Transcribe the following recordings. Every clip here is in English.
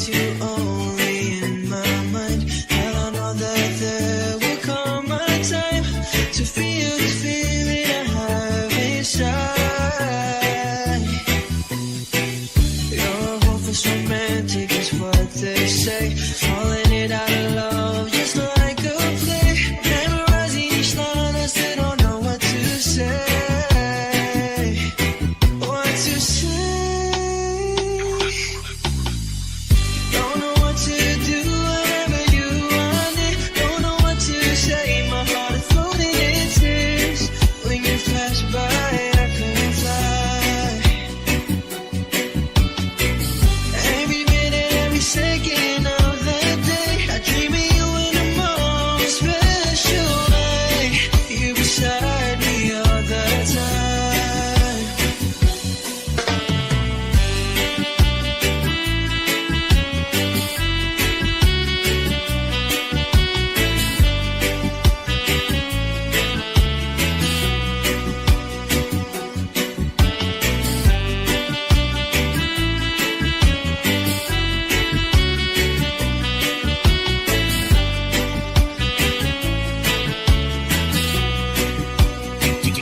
want you only in my mind, and I know that there will come a time to feel this feeling I have inside. You're a hopeless romantic is what they say, falling it out of love just like a play, memorizing each line I still don't know what to say. What to say? Don't know what to do whenever you want it. Don't know what to say. My heart is floating in tears. When you flash by, I couldn't fly. Every minute, every second of the day, I dream of you in the most special way. You beside me all the time.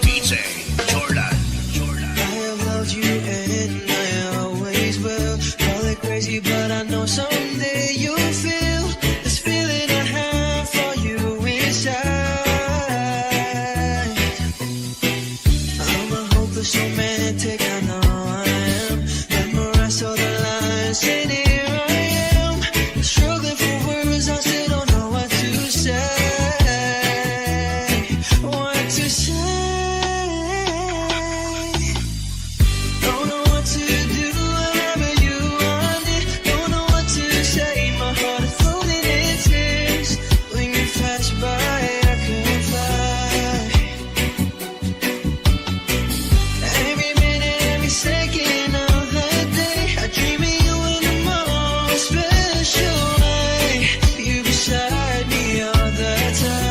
DJ Jordan. I have loved you and I always will. Call it crazy, but I know someday you'll feel this feeling I have for you inside. I'm a hopeless romantic, I know I am. Memorize all the lines, and here I am, struggling for words, I still don't know what to say. What to say? Don't know what to do whenever you want it. Don't know what to say. My heart is floating in tears. When you flash by, I couldn't fly. Every minute, every second of the day, I dream of you in the most special way. You beside me all the time.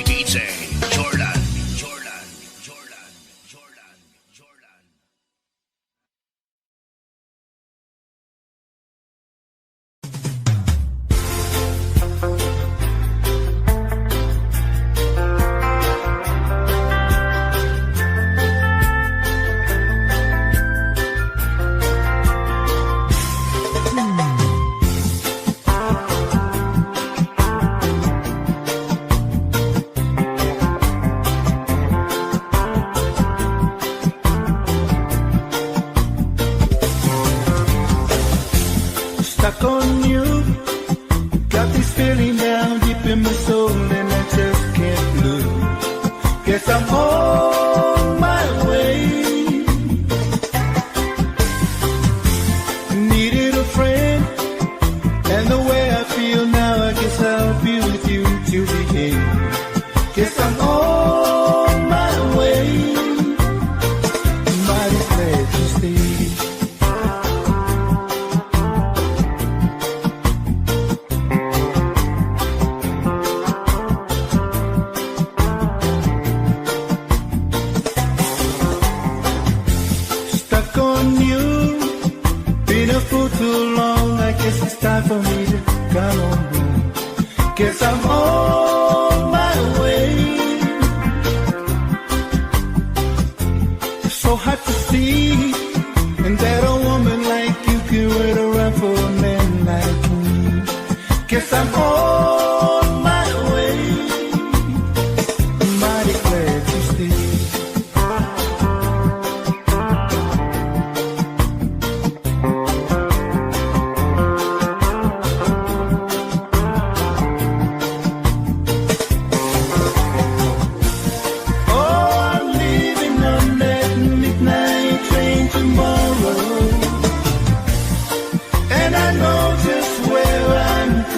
DJ Jordan. Stuck on you, got this feeling down deep in my soul, and I just can't lose. Guess I'm on my way. Needed a friend, and the way I feel now, I guess I'll be with you till the end. Guess I'm on my way. Mighty glad to stay. Stuck on you, been a fool too long. I guess it's time for me to come on home. Guess I'm on my way. So hard to see, and that a woman like you can wait around for a man like me. Guess I'm on my way. Mighty glad to stay.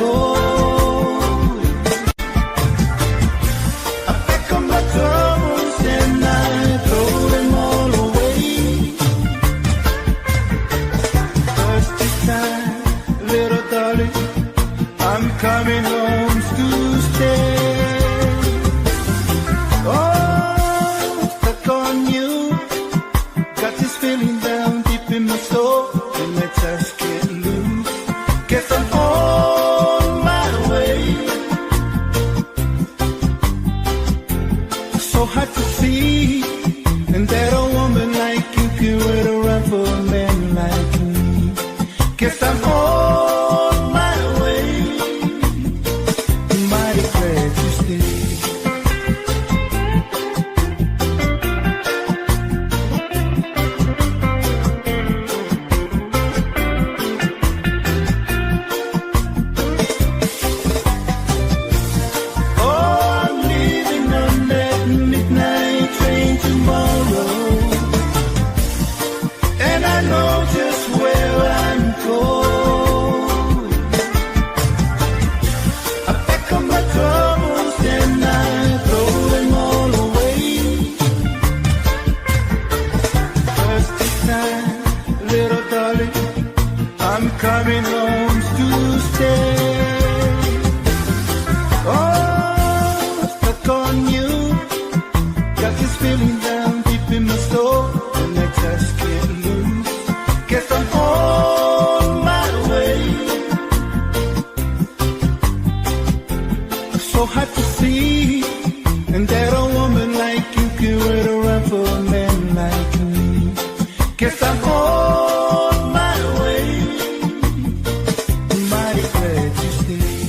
cold. I pick up my troubles and I throw them all away. First this time, little darling, I'm coming home to stay. Oh, stuck on you. Got this feeling down deep in my soul, and I just can't lose. Guess I'm on my way. So hard to see, and that a woman like you can wait around for a man like me. Guess I'm on my way. Mighty glad you stayed. Coming home to stay. Oh, stuck on you. Got this feeling down deep in my soul, and I just can't lose. Guess I'm on my way. So hard to see, and that a woman like you can wait around for a man like me. Guess I'm on my way. Mighty glad you stayed.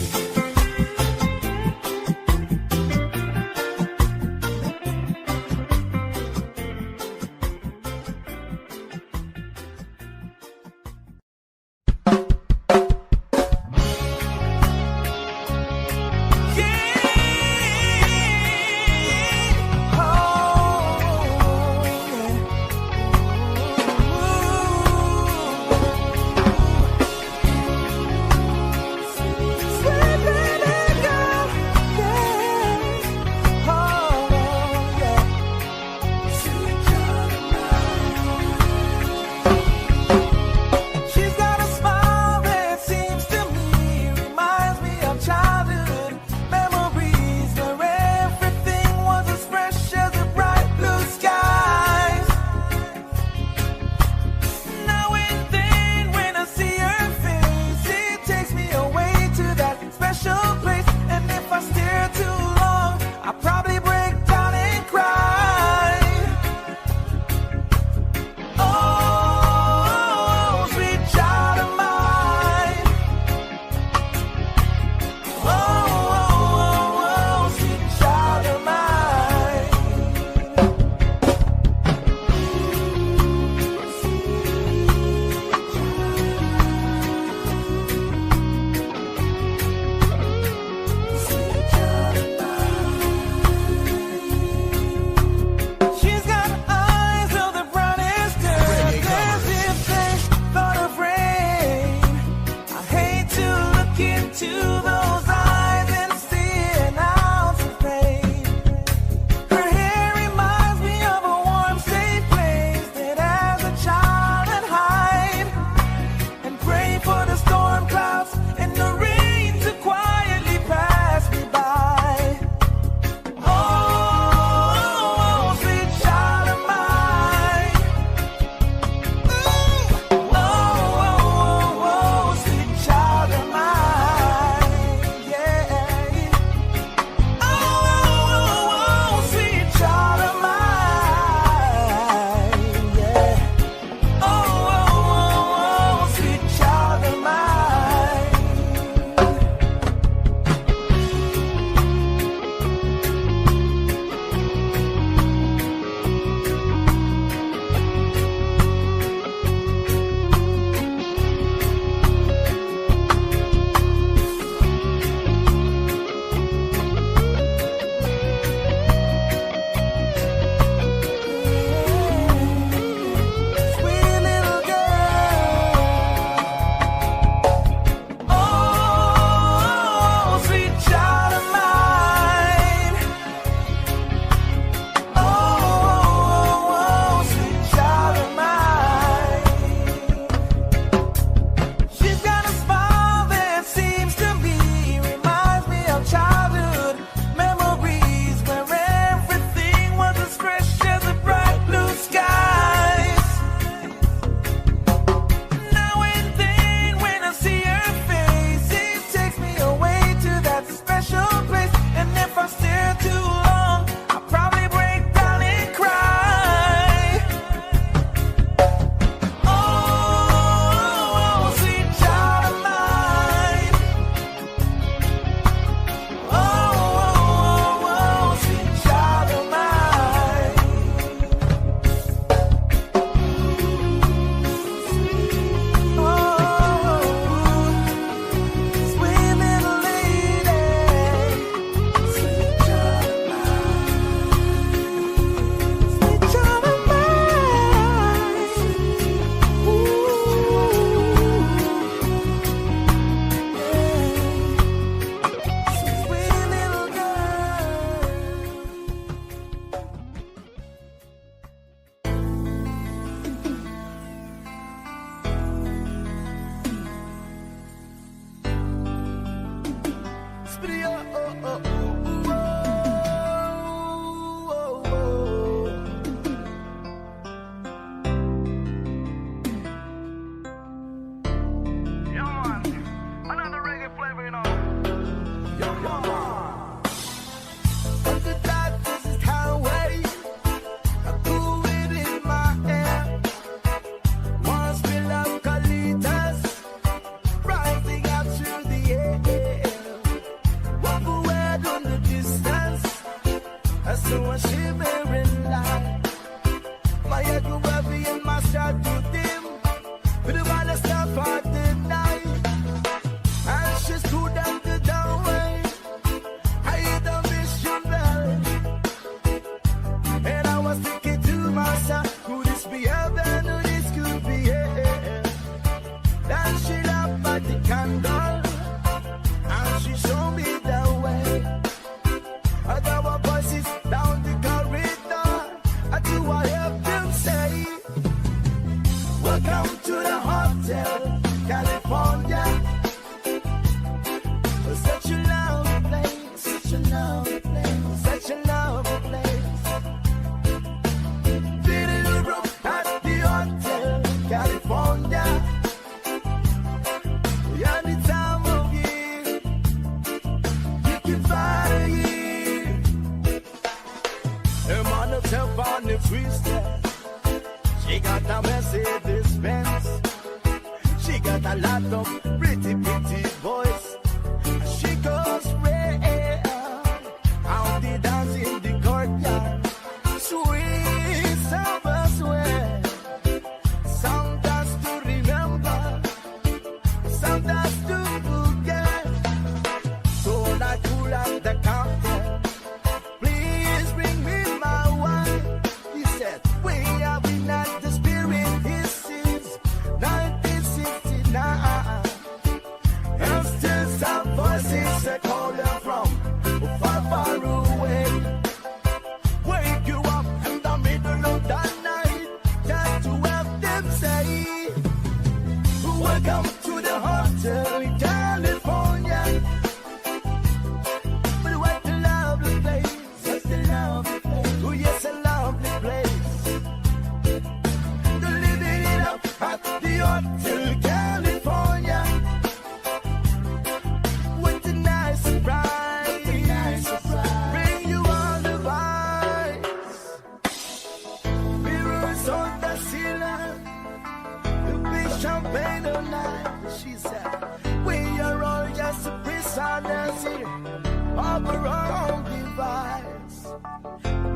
of our own device.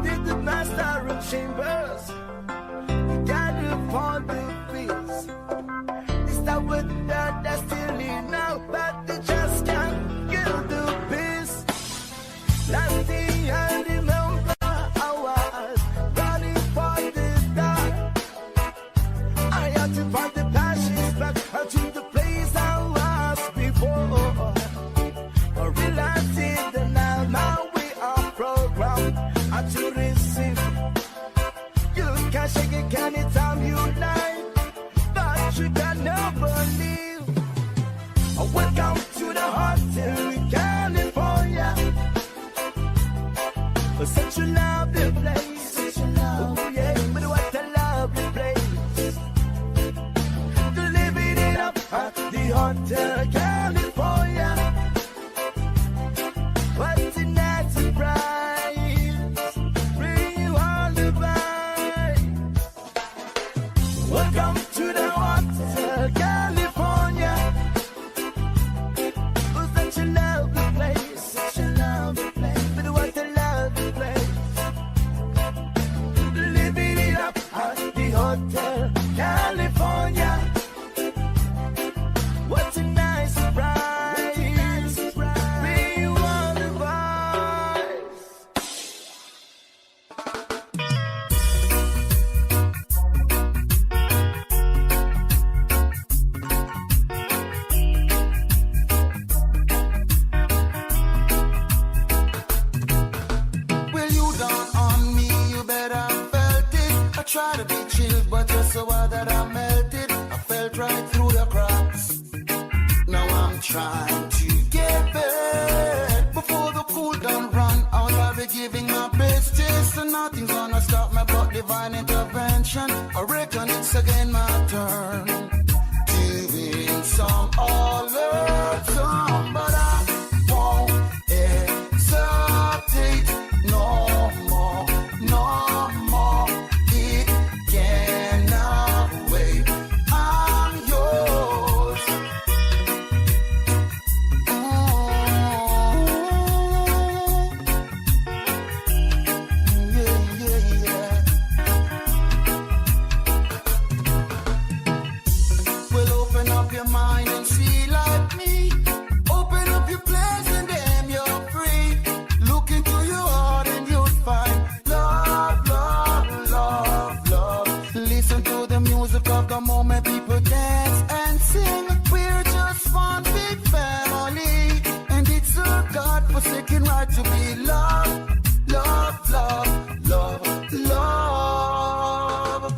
Did the master of chambers gather upon the fields? Is that what that destiny now? But they just can't kill the peace. Last thing I remember, I was running for the dark. I had to find the passions back to the place I was before. Realizing that now we are programmed to receive. You can shake it anytime you like, but you can never leave. Welcome to the hotel in California. Such a lovely place. Oh yeah, but what a lovely place. Living it up at the Hotel California. What's in that surprise? Bring you all the vibes. Welcome to the Hotel California. Oh, such a lovely place. Such a lovely place. But what a lovely place. Living it up at the Hotel California. What a nice surprise. Bring you all the vibes. Well, you down on me, you better felt it. I try to be chill, but you're so hard that I melted. I felt right through the cracks. Now I'm trying to get back before the cool down run out. I'll be giving my best taste, and nothing's gonna stop me but divine intervention. I reckon it's again my turn to win some all learn some, but I won't hesitate no more, no more. It cannot wait. I'm yours. Well, open up your mind and see like me. Open up your plans and damn, you're free. Look into your heart and you'll find love, love, love, love. Listen to the music of the moment, people dance and sing. We're just one big family, and it's a God-forsaken right to be loved. Love, love, love, love.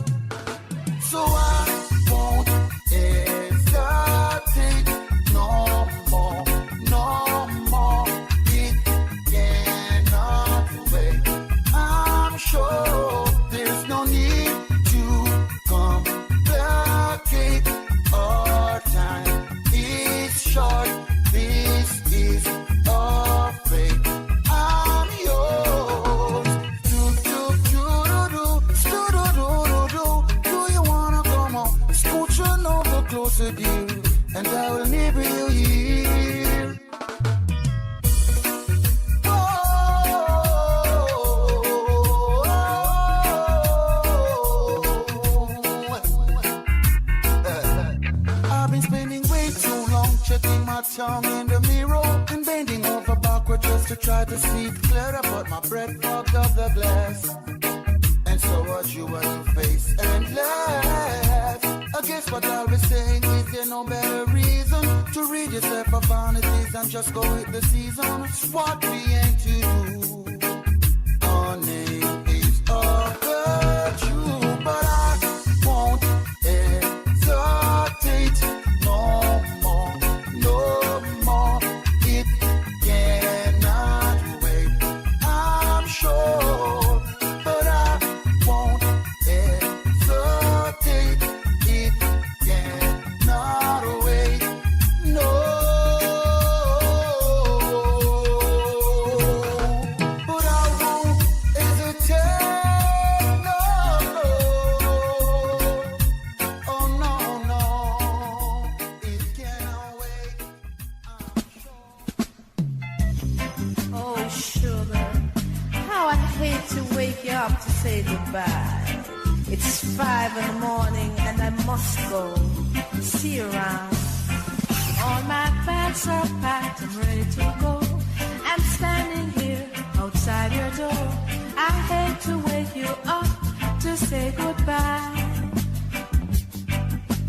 So I won't hesitate no more, no more. It cannot wait. I'm sure there's no need to complicate. Our time is short. This is our fate. I'm yours. Do do do do do do do do. Do you wanna come on? Scooch on over closer, dear, and I will never you here. I've been spending way too long checking my tongue in the mirror and bending over backward just to try to see it clearer, but my breath fogged up the glass. And so was you when you face and laugh. I guess what I'll be saying is there no better reason to read yourself of vanities and just go with the season. It's what we aim to do. Our name is our virtue, but I won't hesitate no more, no more. It cannot wait. I'm sure, but I won't hesitate. It cannot wait. No. But I won't hesitate. say goodbye. It's 5 in the morning and I must go. See you around. All my bags are packed and ready to go. I'm standing here outside your door. I hate to wake you up to say goodbye.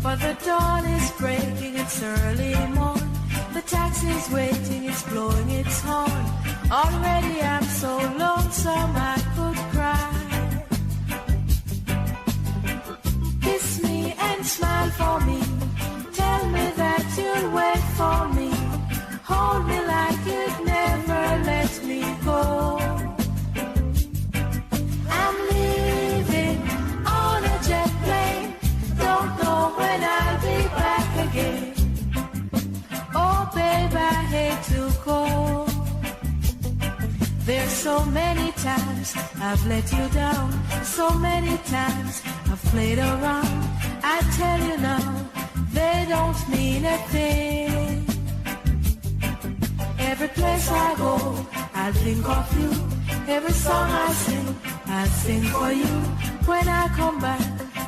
But the dawn is breaking, it's early morn. The taxi's waiting, it's blowing its horn. Already I'm so lonesome I could cry. Kiss me and smile for me. Tell me that you'll wait for me. Hold me like you'd never let me go. I'm leaving on a jet plane. Don't know when I'll be back again. Oh babe, I hate to go. There's so many times I've let you down. So many times I've played around. I tell you now, they don't mean a thing. Every place I go, I'll think of you. Every song I sing, I'll sing for you. When I come back,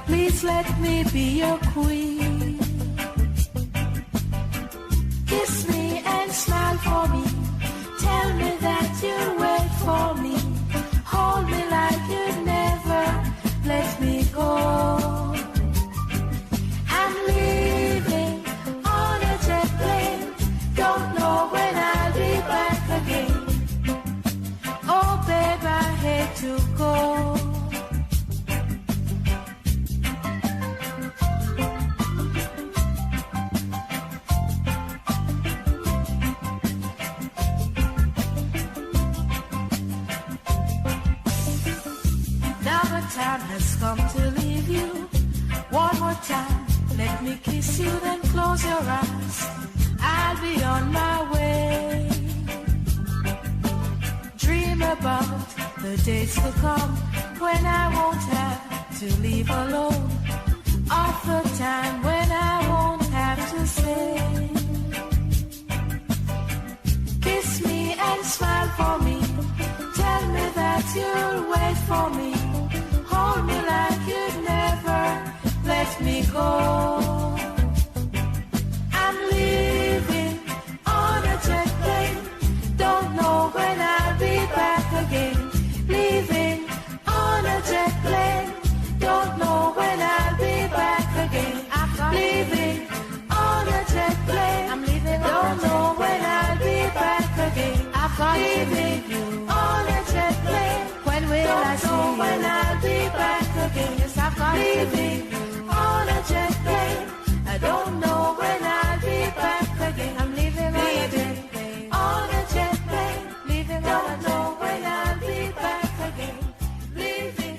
please let me be your queen. Kiss me and smile for me. Tell me that you'll wait for me. Hold me like you'd never let me go. I'm leaving on a jet plane. Don't know when I'll be back again. Oh babe, I hate to go. Time has come to leave you. One more time, let me kiss you, then close your eyes. I'll be on my way. Dream about the days to come when I won't have to leave alone. Of the time when I won't have to say. Kiss me and smile for me. Tell me that you'll wait for me. Hold me like you'd never let me go. I'm leaving on a jet plane. Don't know when I'll be back again. Leaving on a jet plane. Don't know when I'll be back again. Leaving on a jet plane. I'm leaving. Don't know when I'll be back again. Leaving on a jet plane. When will I see you? When I'll be back again. Yes, I've got leaving on a jet plane. I don't know when I'll be back again. I'm leaving on a jet plane. Leaving, don't know when I'll be back again. Leaving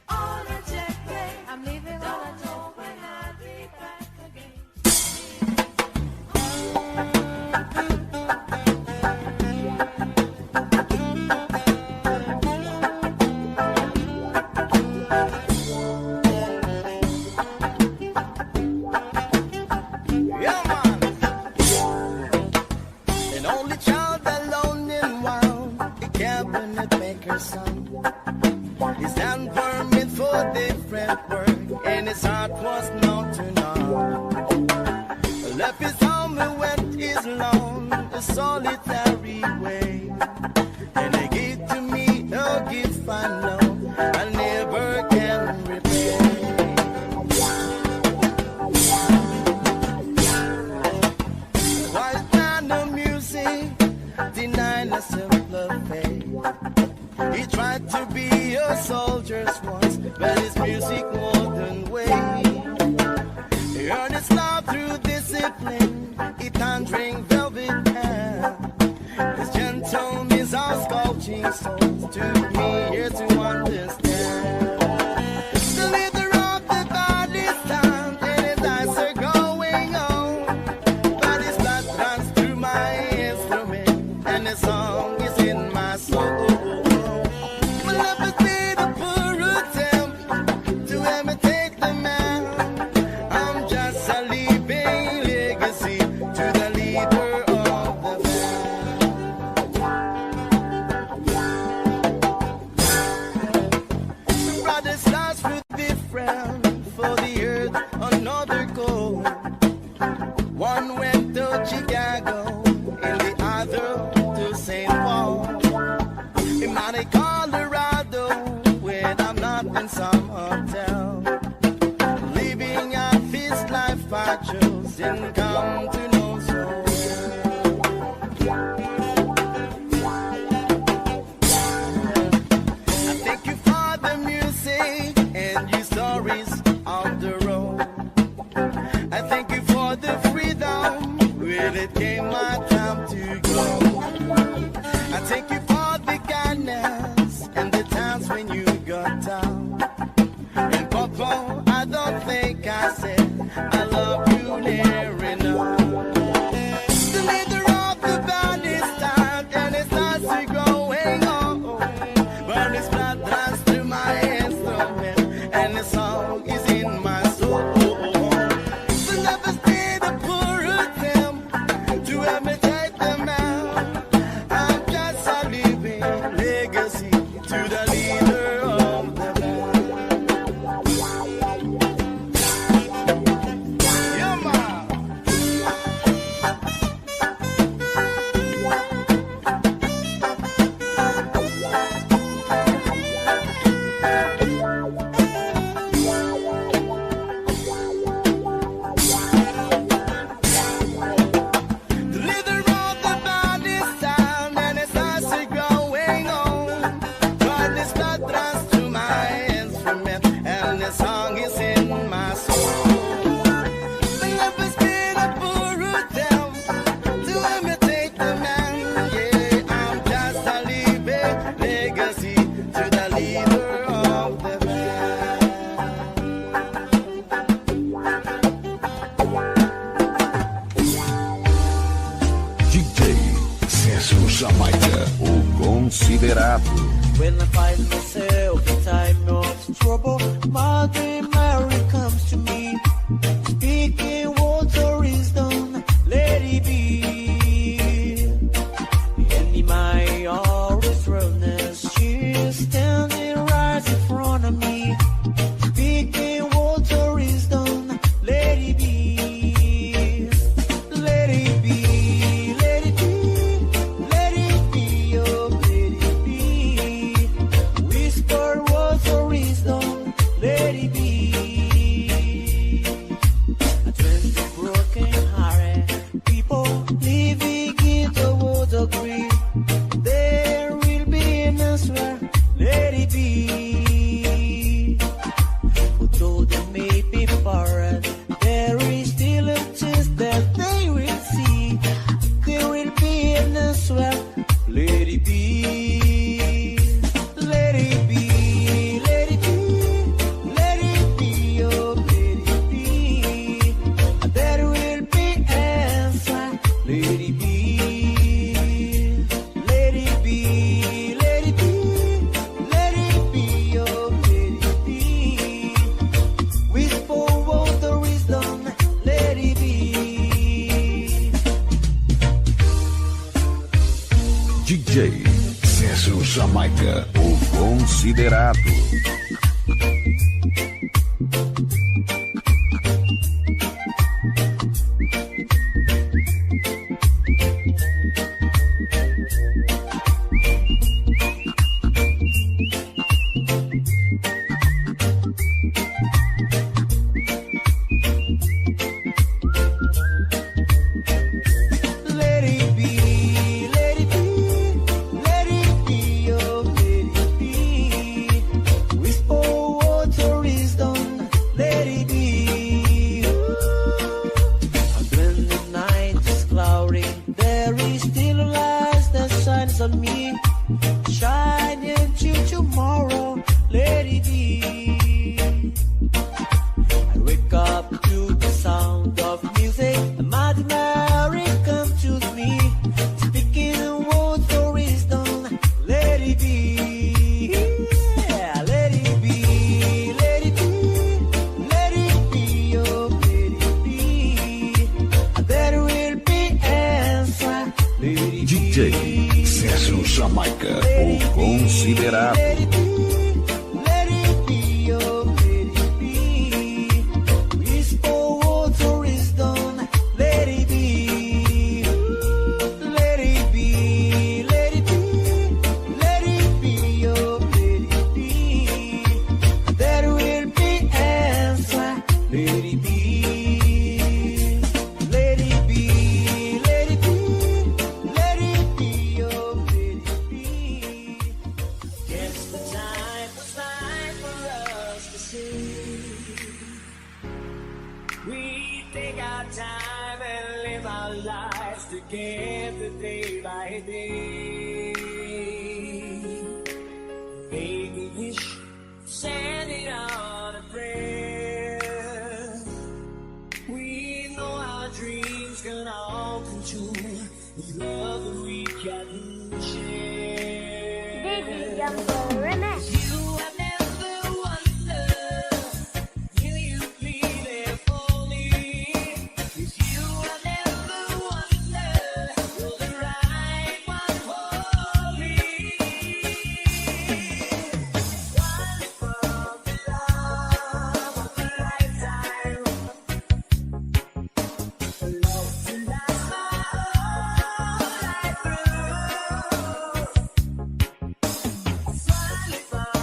on a jet plane. I'm leaving, don't know when I'll be back again. His hand permit for different work, and his heart was not to know. Left his home and went his lone, a solitary way. And he gave to me a gift I know I never can repay. White man of music, denying a simpler faith. He tried to be a soldier's once, but his music wouldn't wait. He earned his love through discipline, he can't drink velvet hair. His gentle means our sculpting souls took me here to understand. The leader of the body stand, and his eyes are going on. But his blood runs through my instrument, and the song is in my soul. Jamaica, o considerado. When I find myself in time of trouble, Mother Mary comes to me, speaking words of wisdom, let it be. And in my always wellness, she is standing right in front of me, speaking words of wisdom, let it be. Let it be, let it be. Let it be, oh, let it be. Whisper words of wisdom, let it be. A twisted, broken hearted people living in the world of grief. There will be an answer, let it be. Although they may be foreign, there is still a chance that they will see. There will be an answer, let it be. Let it be, let it be, let it be, oh, let it be. There will be answer, let it be. Let it be, let it be, let it be, oh, let it be. Whisper words of wisdom, let it be. DJ César Jamaica, o considerado. Let it be, let it be, let it be, oh, let it be. Whisper words of wisdom, let it be. When the night is cloudy, there is still a light that shines on me, shining into tomorrow, let it be. I wake up to the sound of music, and Mother Mary comes to me, speaking words of wisdom, let it be. Yeah, let it be, let it be, let it be, oh, let it be. There will be answer, let it DJ be. César Jamaica, o considerado. Let it be, let it be, oh, let it be. Whisper words of wisdom, let it be. Let it be, let it be, let it be, oh, let it be. There will be answer, let it be. Let it be, let it be, let it be, oh, let it be. Guess the time was right for us to see. We take our time and live our lives together day by day. Make a wish, send it on a prayer. We know our dreams can all come true with love that we can share. You have never wondered, will you be there for me? If you have never wondered, you're the right one for me. One for the love of a lifetime, a love to last my whole life through. Finally found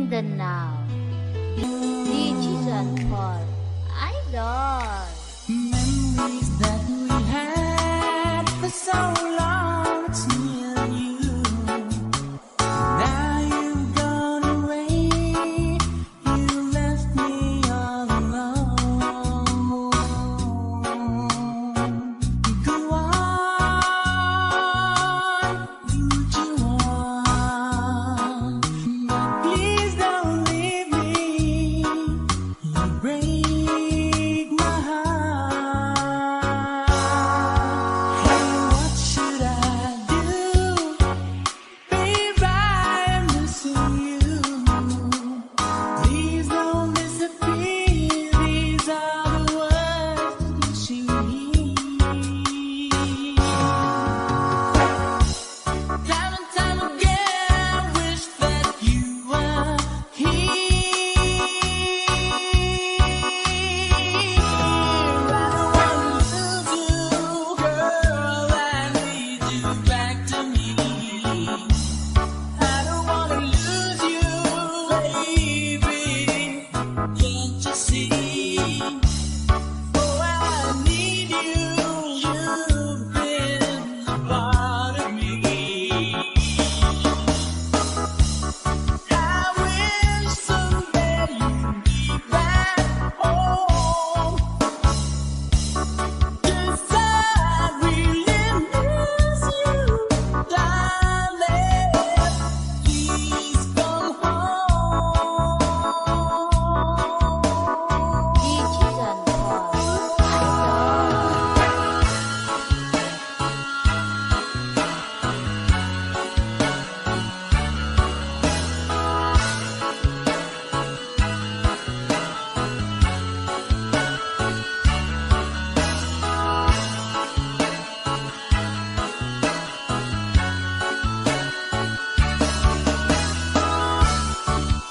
Mindanao. Digital Paul Idol. Memories that we had for so long, it's me and you. Now you've gone away, you left me all alone. Go on, do what you want, but please don't leave me. You break my heart. Hey, what should I do? Babe, I'm missing you. Please don't disappear. These are the words that you need. Time and time again, I wish that you were here. I don't wanna lose you, girl. I need you back to me. I don't wanna lose you, baby. Can't you see? Oh, I need you. You've been a part of me. I wish someday you'd be back home. 'Cause I really miss you, darling. Please come home. Digital Paul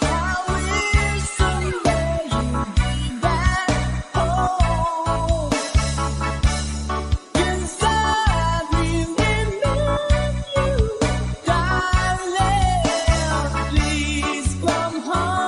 I wish someday you'd be back home. 'Cause I really miss you, darling. Please come home.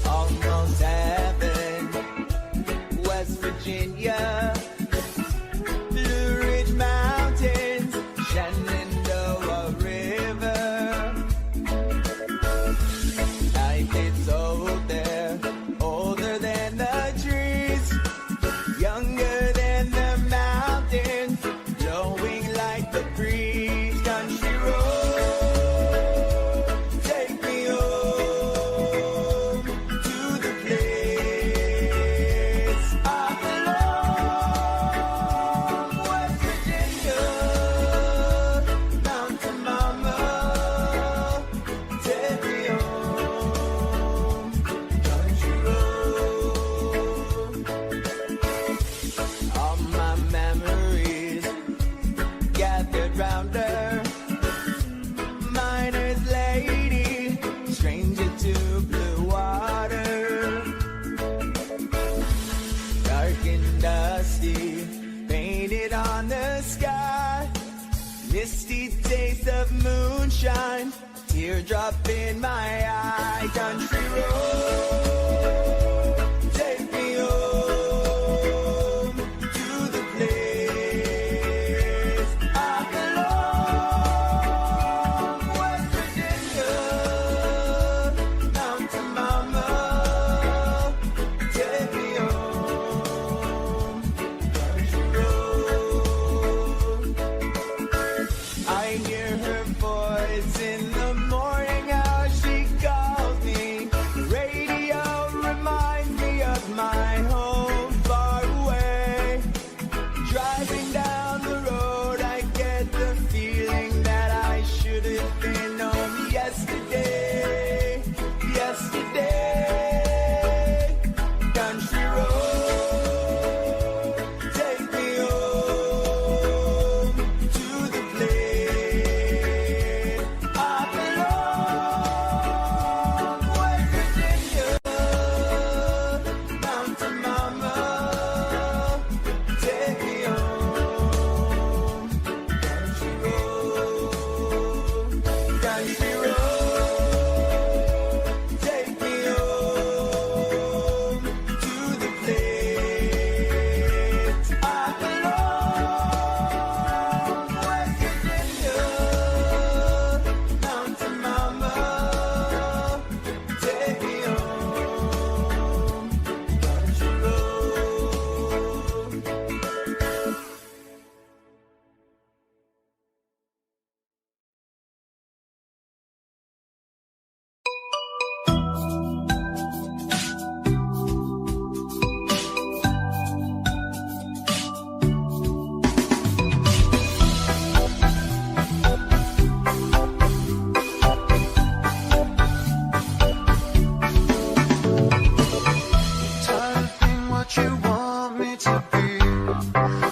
Almost heaven, West Virginia, Blue Ridge Mountains, Shenandoah River. Life is old there, older than the trees, younger than the mountains, blowing like the breeze. Country road, take me home to the place I belong. West Virginia, Mountain Mama, take me home. Country road, all my memories gathered round her. Miner's lady, stranger to blue water, dark and dusty, painted on the sky, misty taste of moonshine, teardrop in my eye. Country road, take me home to the place I belong. West Virginia, Mountain Mama, take me home. Country road, I hear her voice in the morning hour. She calls me. Radio reminds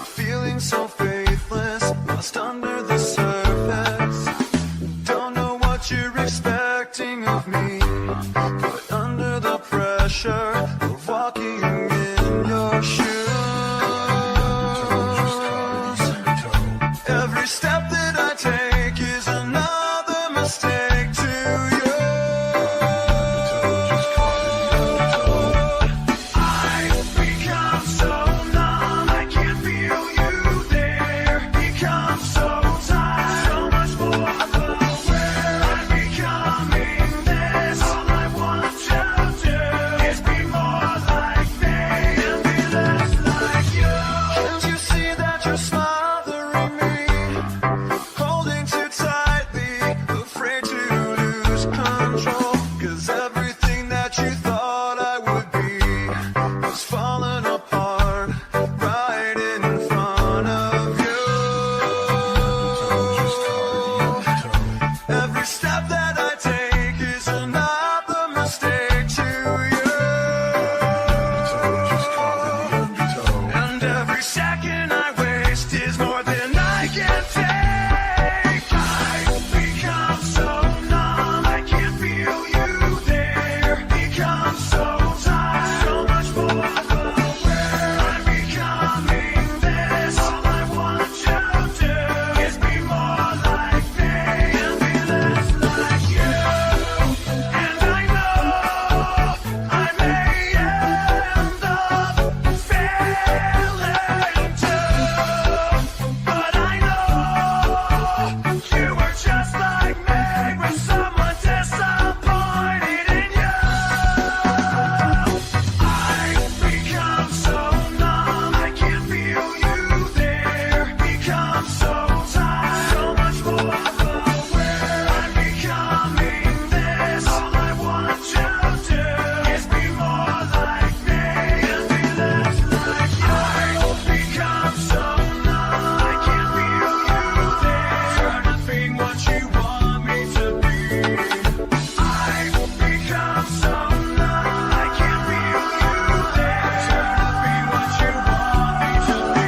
Feeling so faithless, lost under the surface. Don't know what you're expecting of me, but under the pressure of walking in your shoes, every step that I take is another mistake to you. I've become so numb, I can't feel you there. Become so tired, so much more aware. I'm becoming this. All I want to do is be more like me and be less like you. Can't you see that you're smothering me? Holding too tightly, afraid to lose control. 'Cause everything that you thought I would be is falling apart right in front of you. Every step that I take is another mistake to you. And every second I waste is more than I can take. I've become so numb, I can't feel you there. Become so tired, so much more aware. I'm becoming this. All I want to do is be more like me and be less like you. And I know I may end up failing too, but I know you were just like me when someone disappointed in you. I've become so numb, I can't feel you there. Become so tired, so much more aware. I'm becoming this. All I want to do is be more like me and be less like you. I've become so numb, I can't feel you there. Trying to think what you want me to be. I've become so numb, I can't feel you there. Trying to be what you want me to be.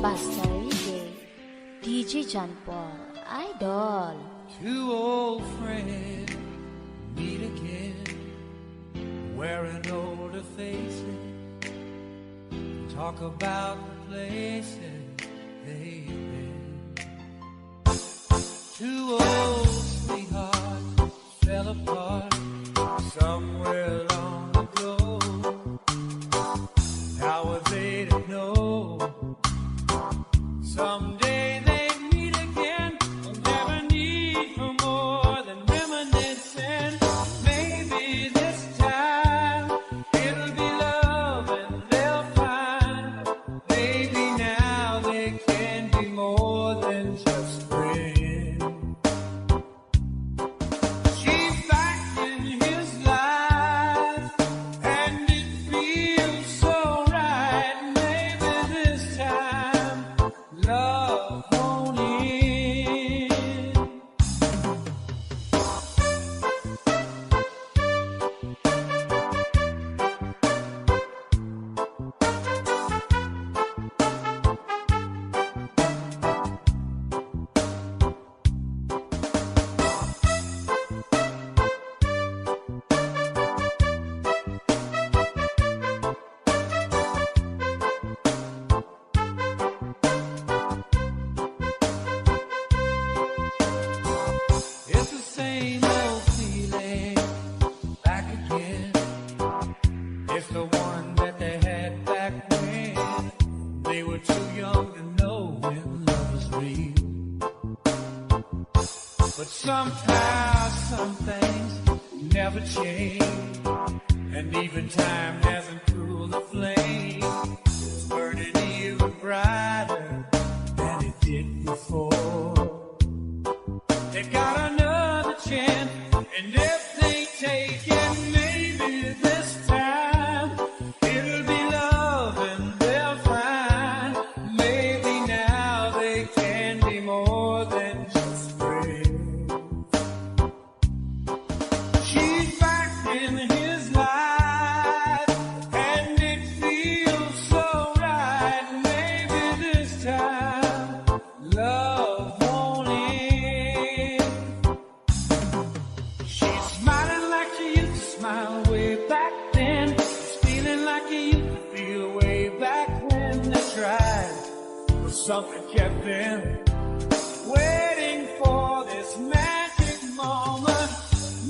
Basta Reggae, DJ John Paul, Idol. Two old friends meet again, wearing older faces, talk about the places they've been. Two old sweethearts fell apart somewhere long ago. How were they to know? Someday they meet again. They'll never need for more than reminiscing. Maybe this time it'll be love and they'll find. Maybe now they can be more than just friends. She's back in his life and it feels so right. Maybe this time love won't end. It's the same old feeling back again. It's the one that they had back when they were too young to know when love was real. But somehow some things never change, and even time hasn't cooled the flame. It's burning even brighter than it did before. They got another chance, and if they take it, maybe this time it'll be love and they'll find. Maybe now they can be more than just friends. something kept them waiting for this magic moment.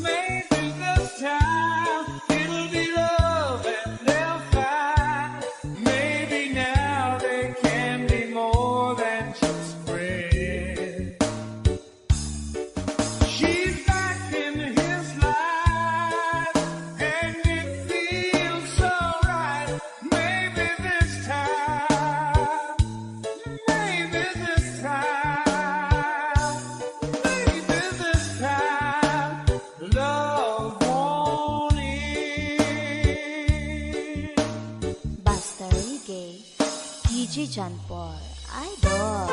Maybe this time it'll be love and they'll find. Maybe now they can be more than just friends. She's back in his life and it feels so right. Maybe this time, maybe this time, maybe this time, love won't end. Basta Reggae, DJ John Paul, Idol.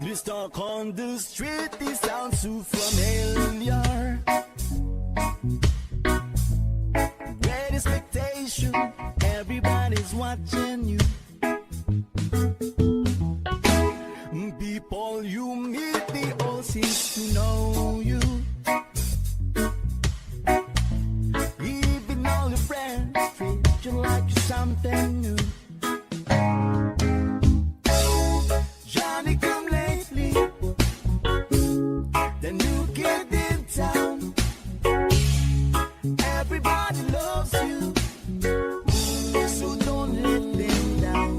This talk on the street, this sounds so familiar. Great expectation, everybody's watching you. People you meet, they all seem to know you. Even all your friends treat you like you're something new. Johnny come lately, the new kid in town. Everybody loves you, so don't let them down.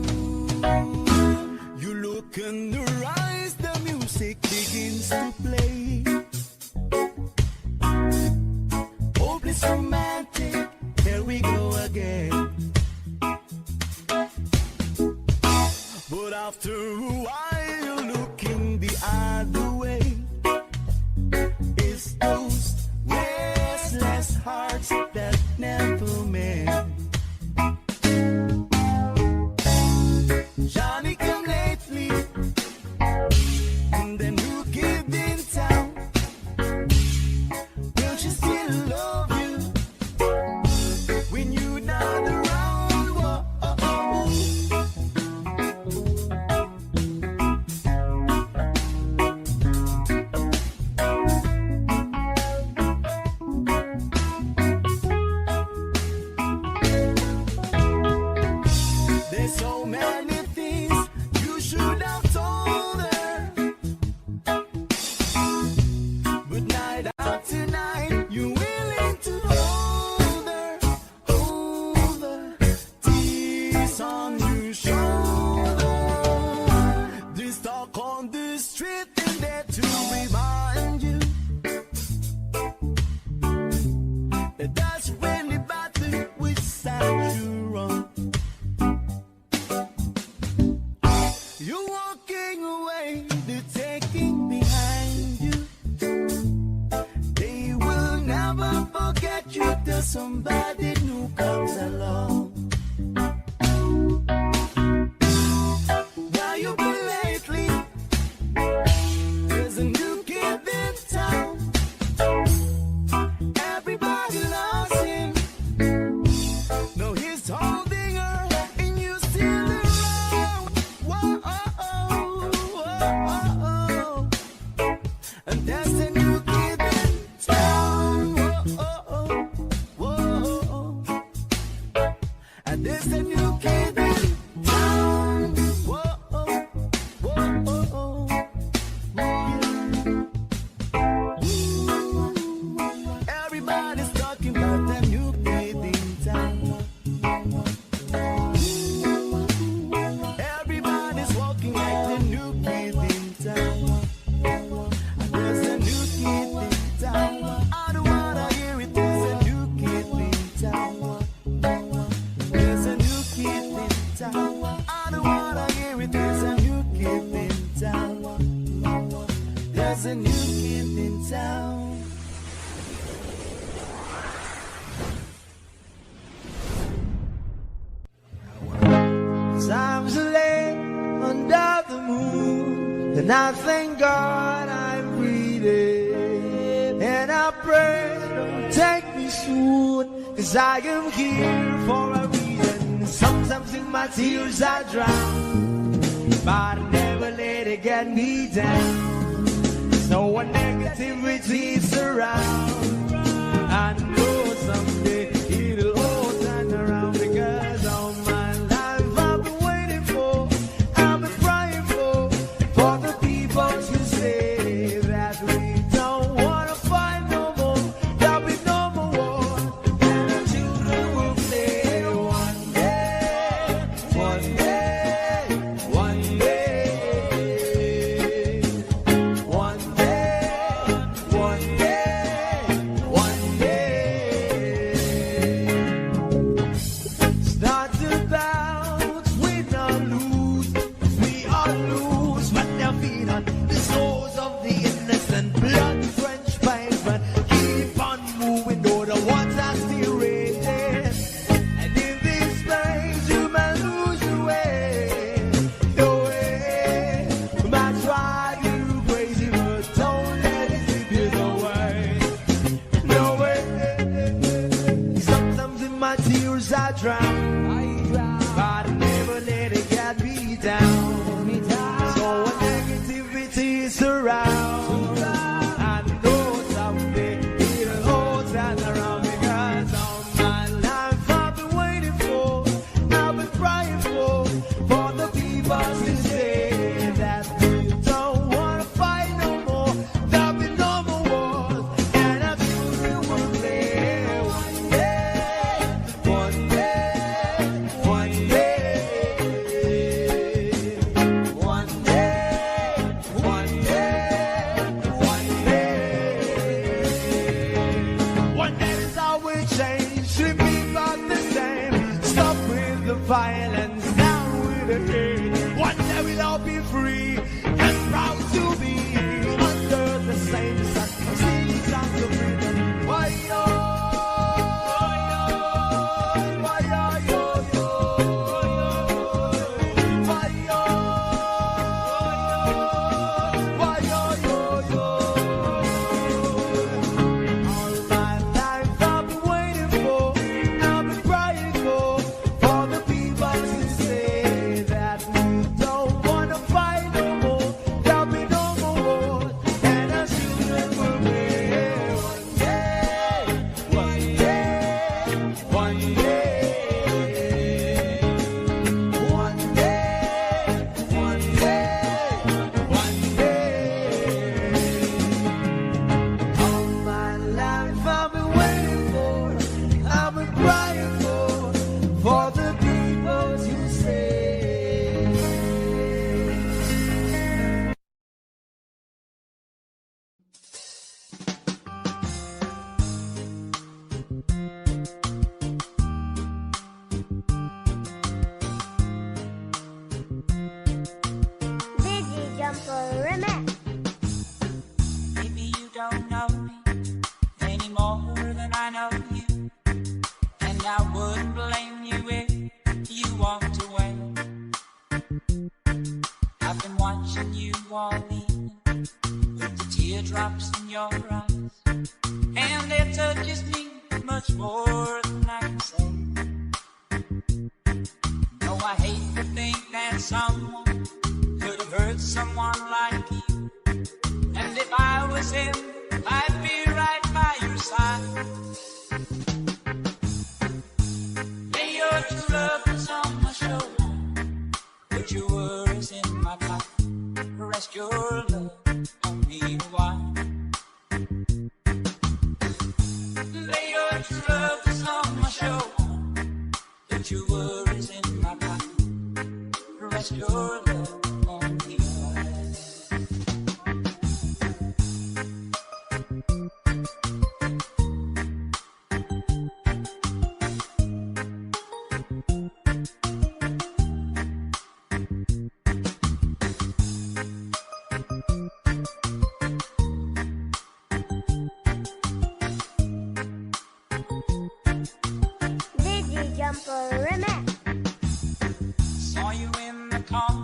You look in their eyes, the music begins to play. Hopeless romantic, here we go again. But after a while, you're looking the other way. It's those restless hearts that never mend. Johnny come lately, and the new kid in town. Will she still love you when you're not around? Whoa, oh, oh. There's so many things you should have told her, but night after night you're willing to hold her, tears on your shoulder. This talk on the street is there to remind you that that's really battle which side you're on. You're walking away, they're taking behind you. They will never forget you till somebody new comes along. Where you been lately? There's a new kid in town. Everybody loves him. No, he's holding her, and you still around. Whoa, oh, oh, oh, oh. And that's the new kid in town. Whoa, oh, oh, whoa. I thank God I'm breathing, and I pray don't take me soon, 'cause I am here for a reason. Sometimes in my tears I drown, but I never let it get me down. So when negativity surrounds, I know someday it'll all turn around, because all my life I've been waiting for, I've been crying for the people to say that we don't want to fight no more, there'll be no more war, and the children will play one day, one day, one day, one day, one day, one day. Start to bounce, we don't lose, we all lose, but they're feet on the souls of the innocent, blood drenched pavement. Keep on moving, though the water still raging. And in this place, you may lose your way, your way. Might drive you crazy, but don't let it slip you away, no way. Sometimes in my tears I drown, but I never let it get me down. So when negativity surrounds, I know someday it'll all turn around, because all my life I've been waiting for, I've been crying for the people to say that we don't want to fight no more, there'll be no more wars, and our children will play one day, one day, one day, one day, one day, one day. One day is how we change, should be about the same. Stop with the violence, down with the hate. One day we'll all be free and proud to be under the same sun. Seas of the freedom. Why yo? Why yo yo yo? Why yo? Why yo yo yo? All my life I've been waiting for, I've been crying for the people to say that we don't want to fight no more, there'll be no more wars, and our children will play one day, one day, one day, one day, one day, one day. All my life I've been waiting for, I've been crying for the people to say. Digi Jumper Remix. Maybe you don't know me any more than I know you, and I wouldn't blame you if you walked away. I've been watching you all evening with the teardrops in your eyes, and it touches me much more than I can say. No, I hate to think that someone could have hurt someone like you. And if I was him, I'd be right by your side. Lay your true lovers on my shoulder, put your worries in my pocket, rest your love on me a while. Lay your true lovers on my shoulder, put your worries in my pocket, rest your love on me a while. Digi Jumper Remix. Saw you in the car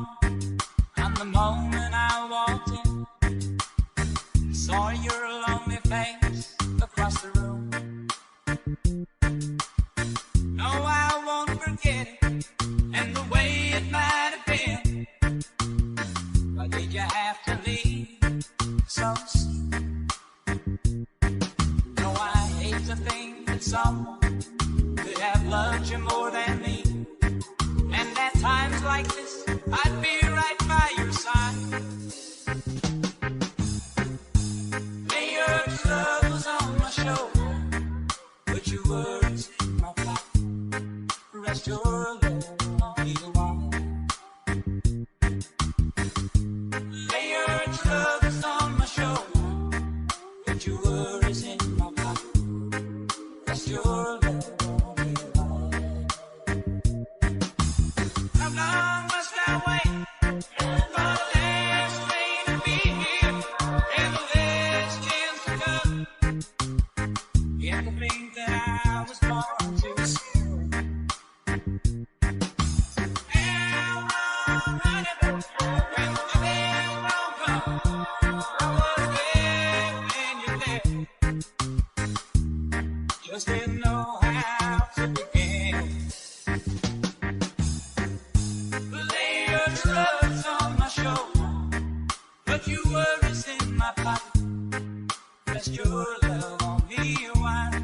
No, I won't forget it, and the way it might have been. Why did you have to leave so soon? No, I hate to think that someone could have loved you more than me. And at times like this, I'd be right by your side. Lay your troubles on my shoulder, put your worries in my pocket, rest your love on me one. Lay your troubles on my shoulder, put your worries in my pocket, rest your love on me one. How long must I wait for the last train to be here and the last chance to come? Yet to think that I was born to see. How long running when the bell won't come? I was there when you left, just didn't know how to begin. Lay your troubles on my shoulder, put your worries in my pocket, rest your love on me a while.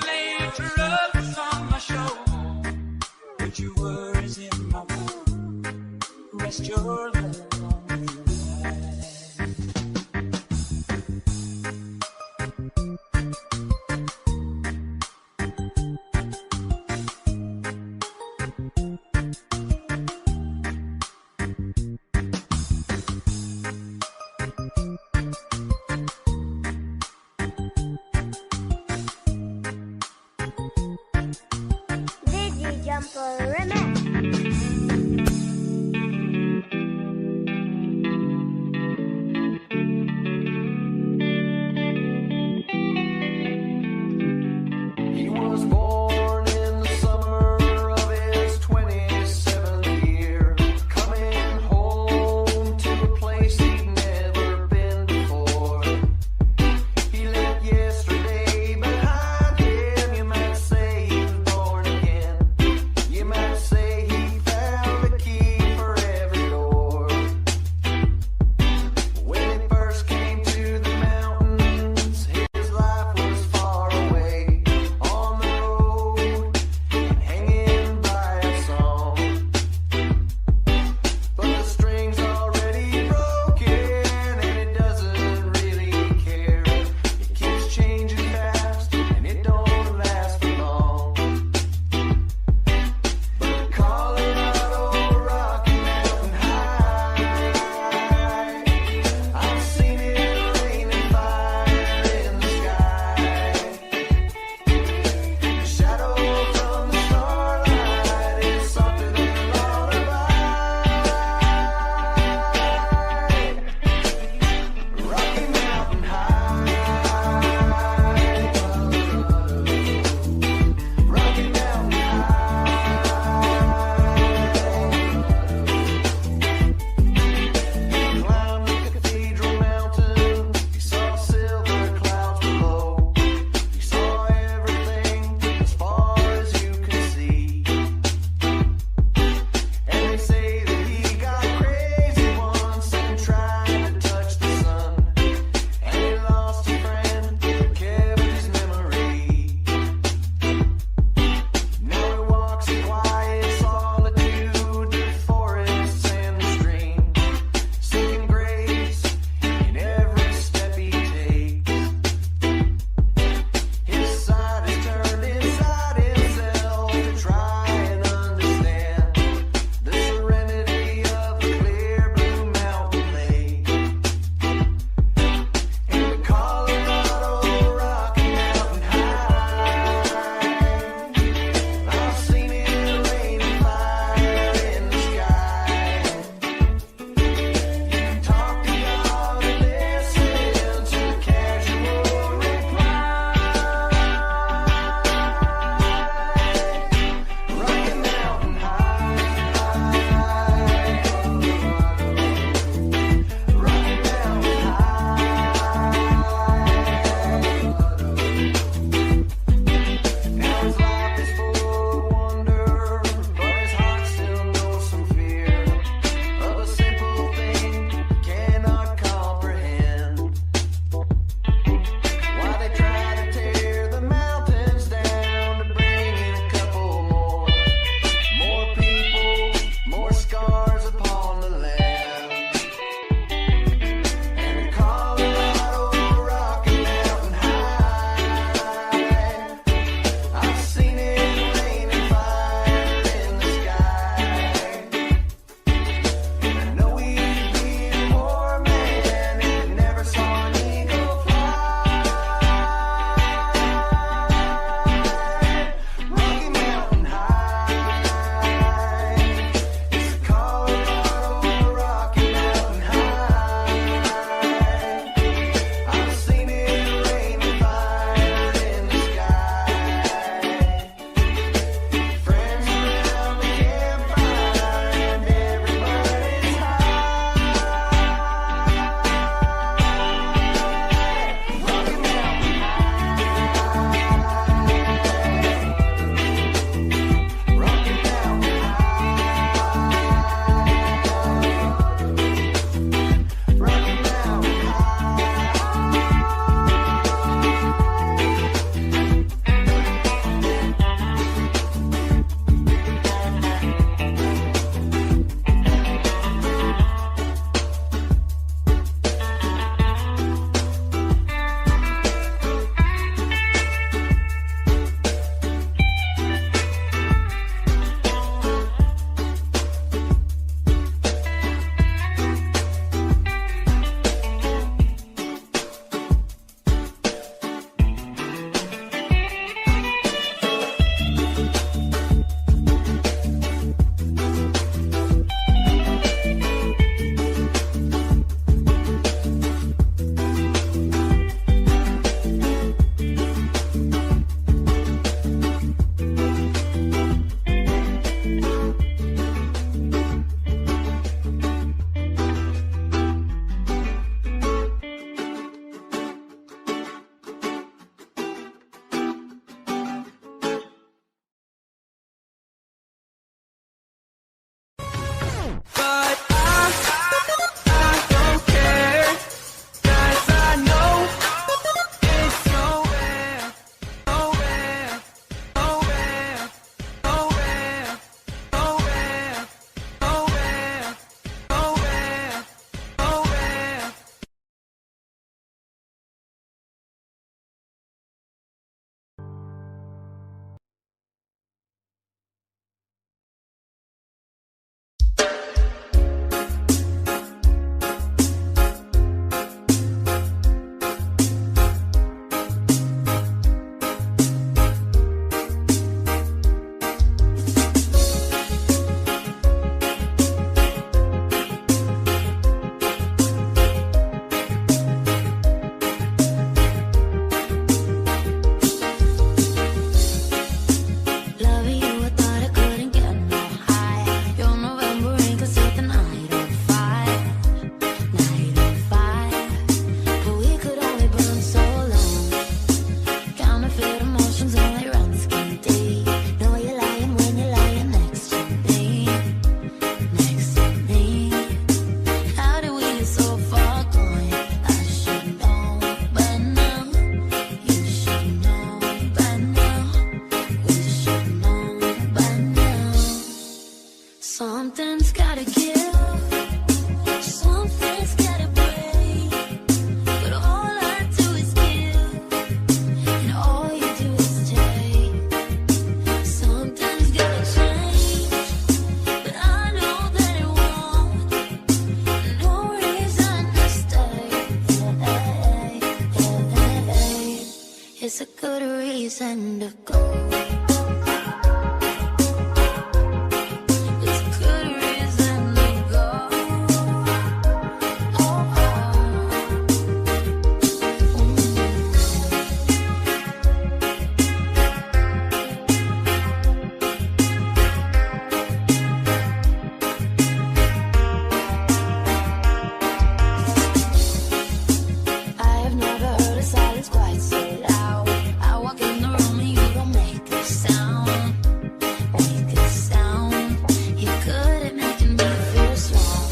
Lay your troubles on my shoulder, put your worries in my pocket, rest your love on me a while. Digi Jumper Remix. He was born in the summer of his 27th year, coming home to a place he'd never been before. He left yesterday behind him. You might say he was born again. You might say It's a good reason to go. It's a good reason to go. I have never heard a silence quite so loud. I walk in the room and you don't make a sound. Make a sound. You're good at making me feel small.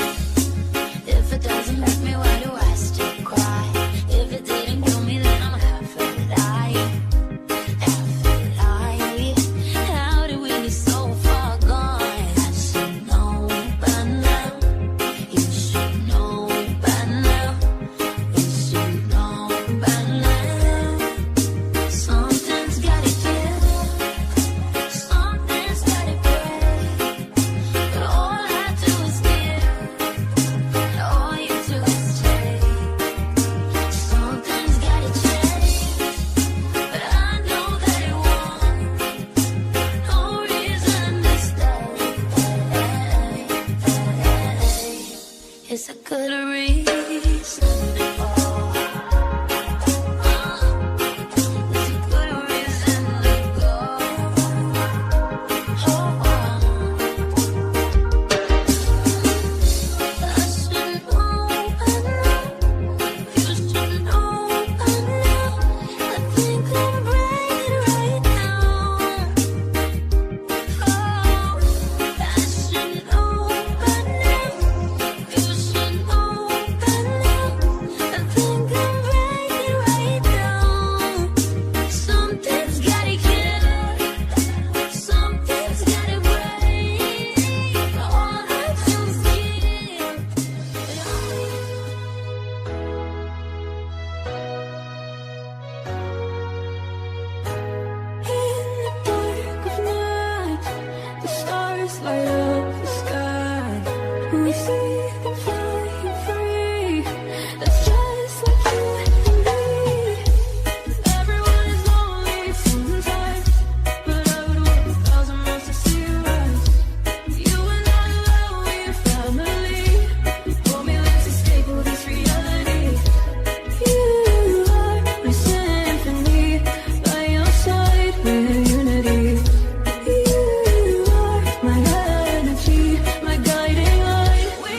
If it doesn't hurt me, why do I still cry? If it didn't kill me, then I'm half alive. Half alive. How did we get so far gone? I should know by now. You should know by now. You should know by now. Something's gotta give. Something's gotta break. But all I do is give. And all you do is take. Something's gotta change. But I know that it won't. No reason to stay. It's a good reason to go. It's a good reason to go. I should know by now. You should know by now. I think I'm breaking right now. I should know by now. You should know by now. I think I'm breaking right now. Something's gotta give. Something's gotta break. All I do is give. In the dark of night, the stars light up the sky. We see them flying free. That's just like you and me. Everyone is lonely sometimes, but I would walk 1,000 miles to see you rise. You and I will be a family. Hold me, let's escape all this reality. You are my symphony. By your side, we're unity. You are my energy, my guiding light. We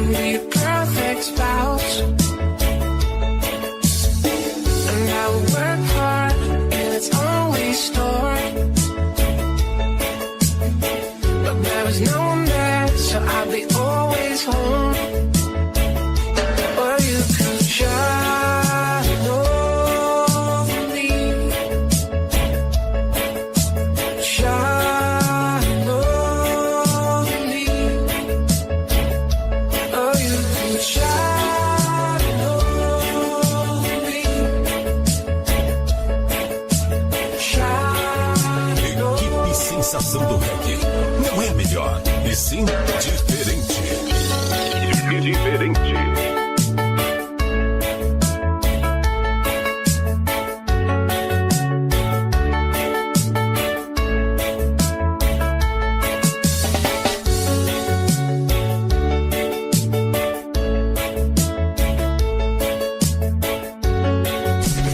I'm the perfect spouse. And I work hard and it's always stored. But there was no one there, so I'll be always home. Or you could shine over me. Shine over me. Or you could shine over me. Shine over Equipe Sensação do Reggae. Não é melhor, e sim diferente. Diferente.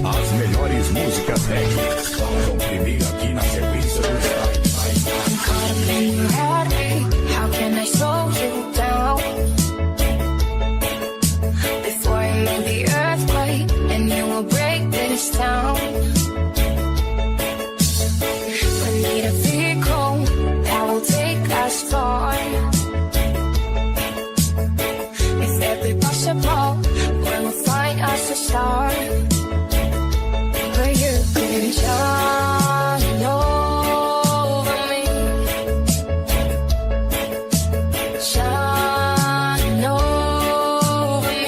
As melhores músicas reggae tocam primeiro aqui na sequência do Style. I'm caught up in your heartbeat. How can I slow you down? Before I make the earthquake, and you will break this town. We need a vehicle that will take us far. If every possible, we will find us a star. Where you can shine over me. Shine over me.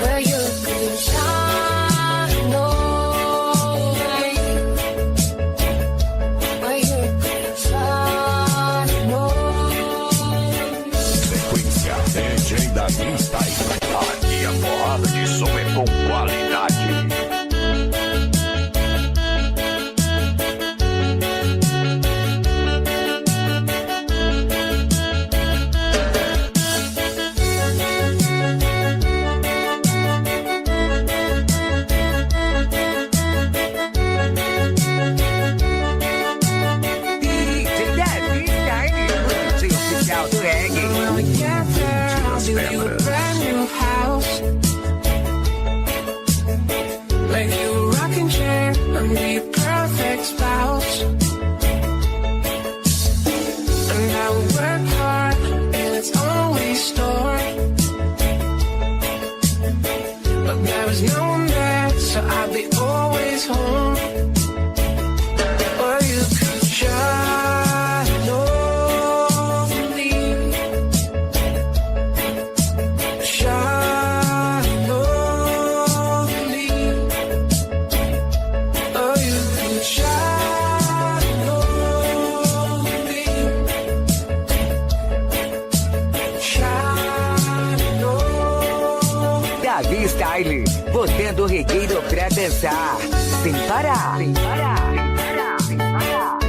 Where you can shine over me. Where you can shine over me. Sequência DJ da Style. Aqui a porrada de som é com qualidade. When we get there, I'll do you a brand new house. Make you a rocking chair, I'm the perfect spouse. And I will work hard, and it's always stored. But there was no one there, so I'll be always home. Or you could shine over me. Shine over me. Or you could shine over me. Shine over. Davi Style, botando o regueiro pra dançar, sem parar, sem parar, sem parar, sem parar.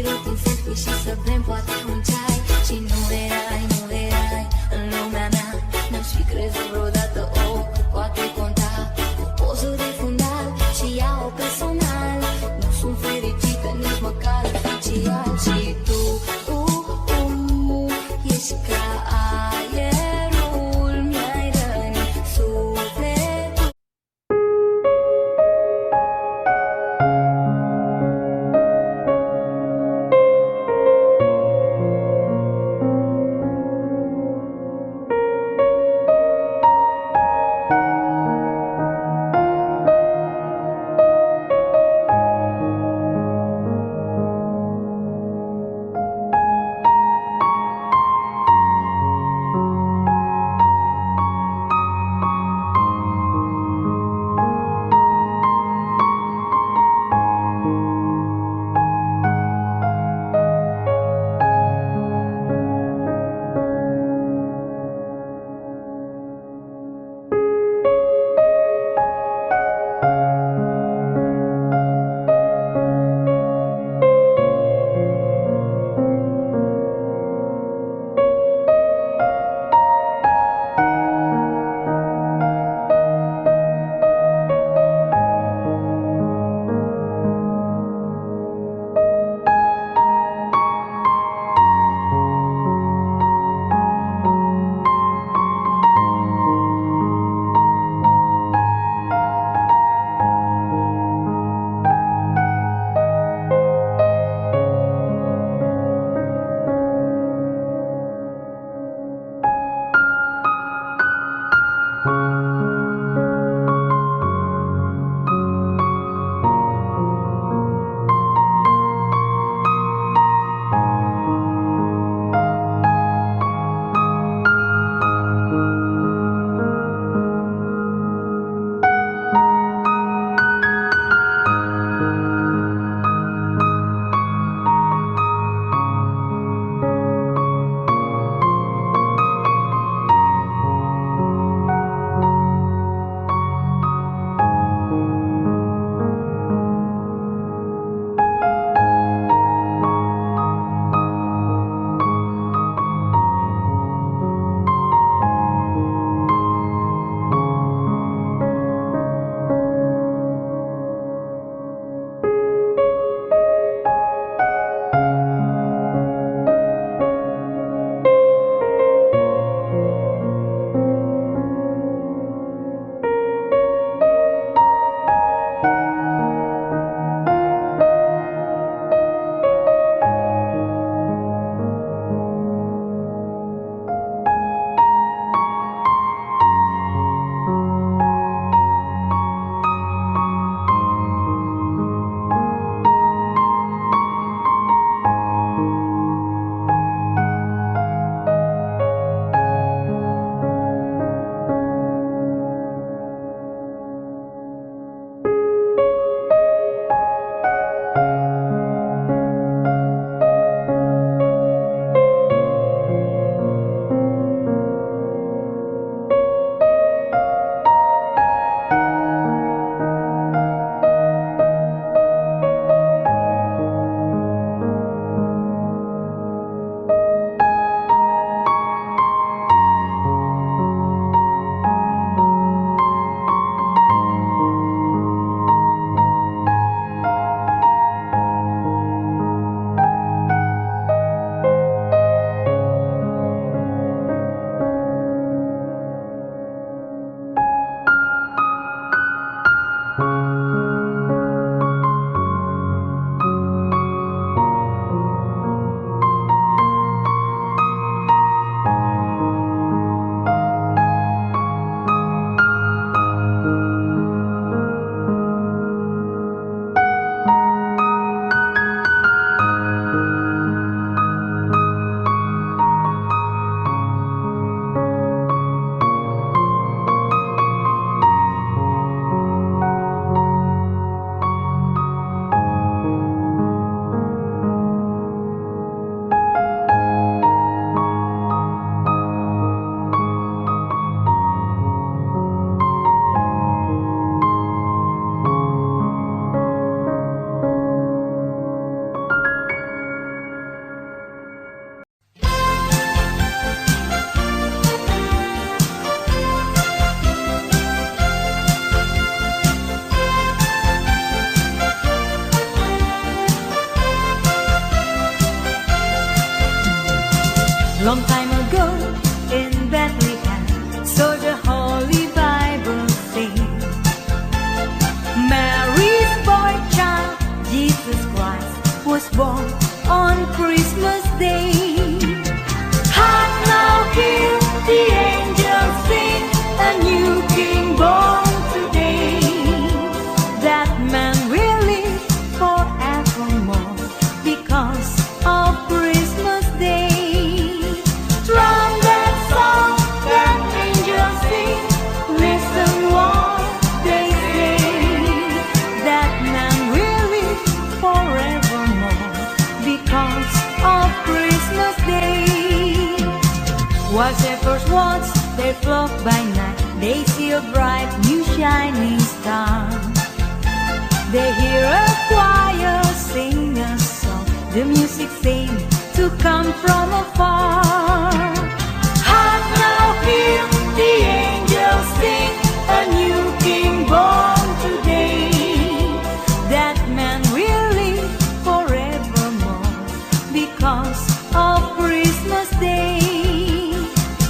Hirap minsan di siya sabihin poate hunchai Și nu erai în lumea mea N-am și crezut vreodată că poate conta O poză de fundal și iau personal Nu sunt fericită nici măcar oficial Și tu ești ca aerul Mi-ai rănit sufletul Long time ago in Bethlehem, so the Holy Bible says, Mary's boy child, Jesus Christ, was born on Christmas Day. Hark now, hear the angels sing, a new King born today. That man will live forevermore because of Christmas Day. From that song that angels sing, listen what they say. That man will live forevermore because of Christmas Day. While shepherds watch their flock by night, they see a bright new shining star. They hear a choir sing a song, the music seems to come from afar. Hark now, hear the angels sing, a new King born today. That man will live forevermore because of Christmas Day.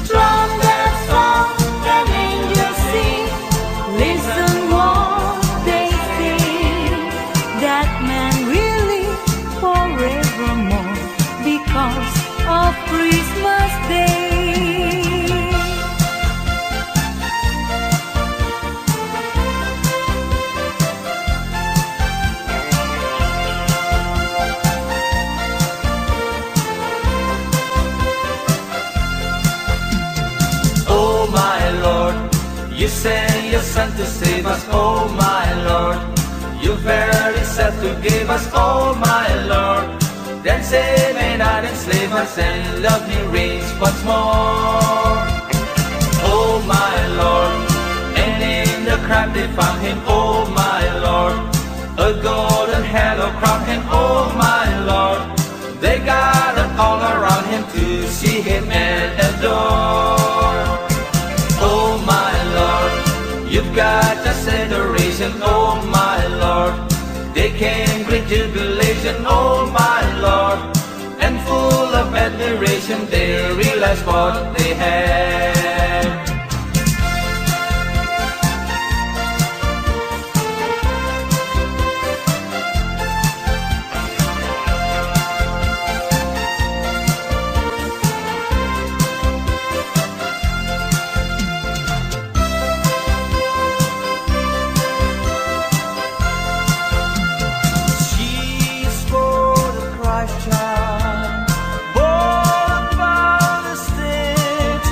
From that song that angels sing, listen what they say. That man will live forevermore because of Christmas Day. Oh my Lord, you sent your Son to save us. Oh my Lord, you verily said to give us. Oh my Lord, then save and not enslave us, and love me reigns once more. Oh my Lord, and in the crowd they found him. Oh my Lord, a golden halo crown him. Oh my Lord, they gathered all around him to see him and adore. Oh my Lord, you've got just adoration. Oh my Lord, they came great jubilation. Oh my Lord, and full of admiration they realized what they had. She's for the Christ child, born upon the stage.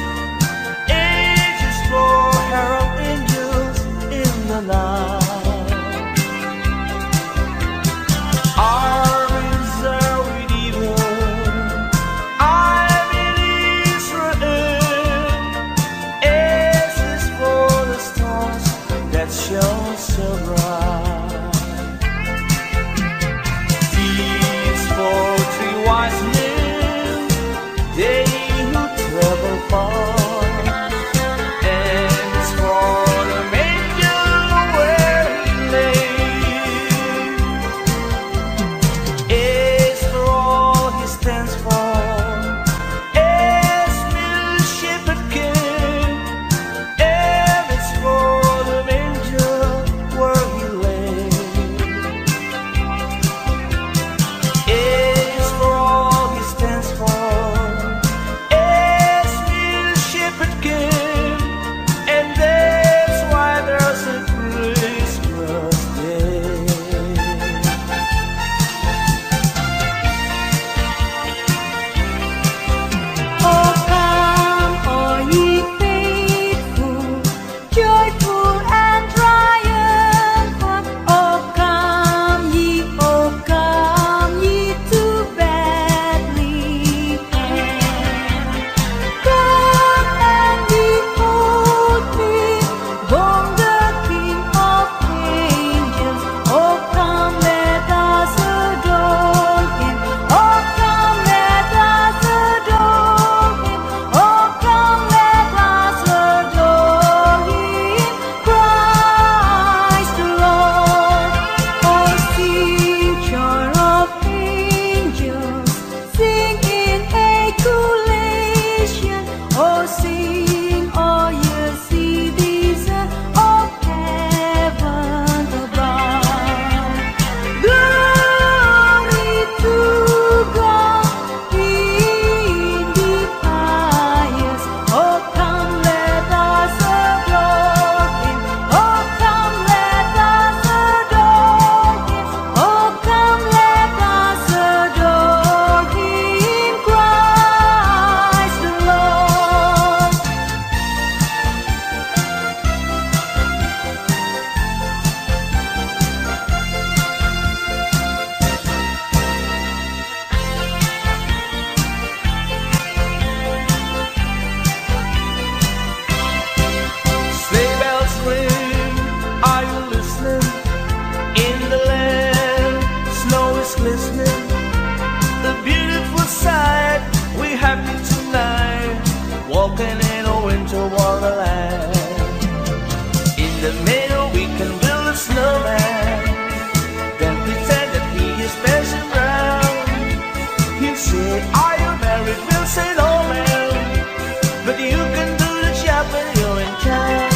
are you married? We'll say no, ma'am, but you can do the job when you're in town.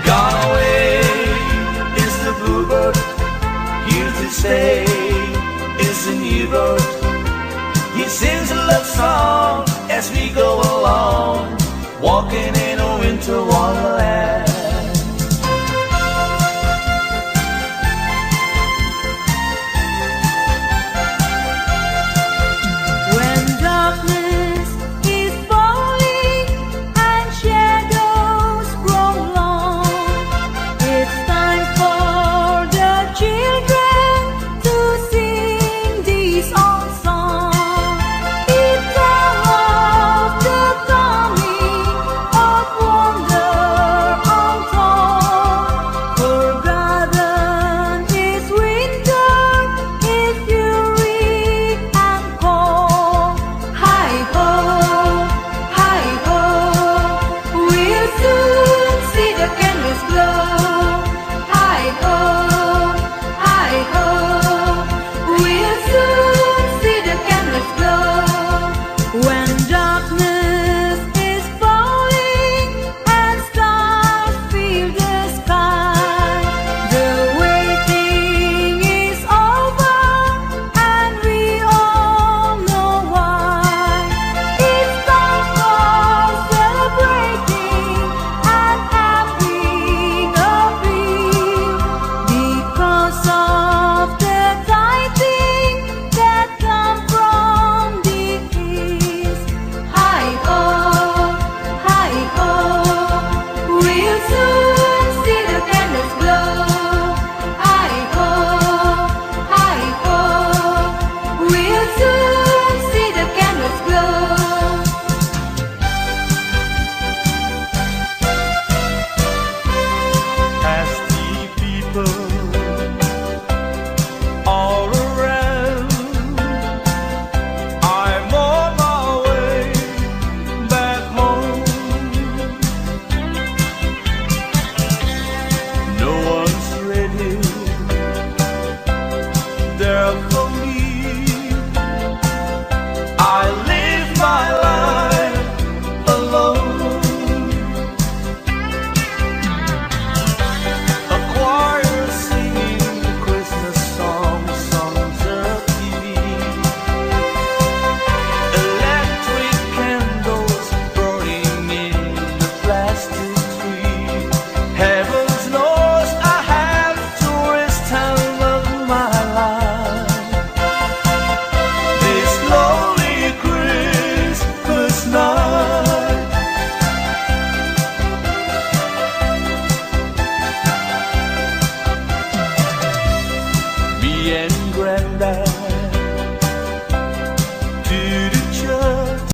Gone away is the bluebird, here to stay is the new bird. He sings a love song as we go along, walking in a winter wonderland.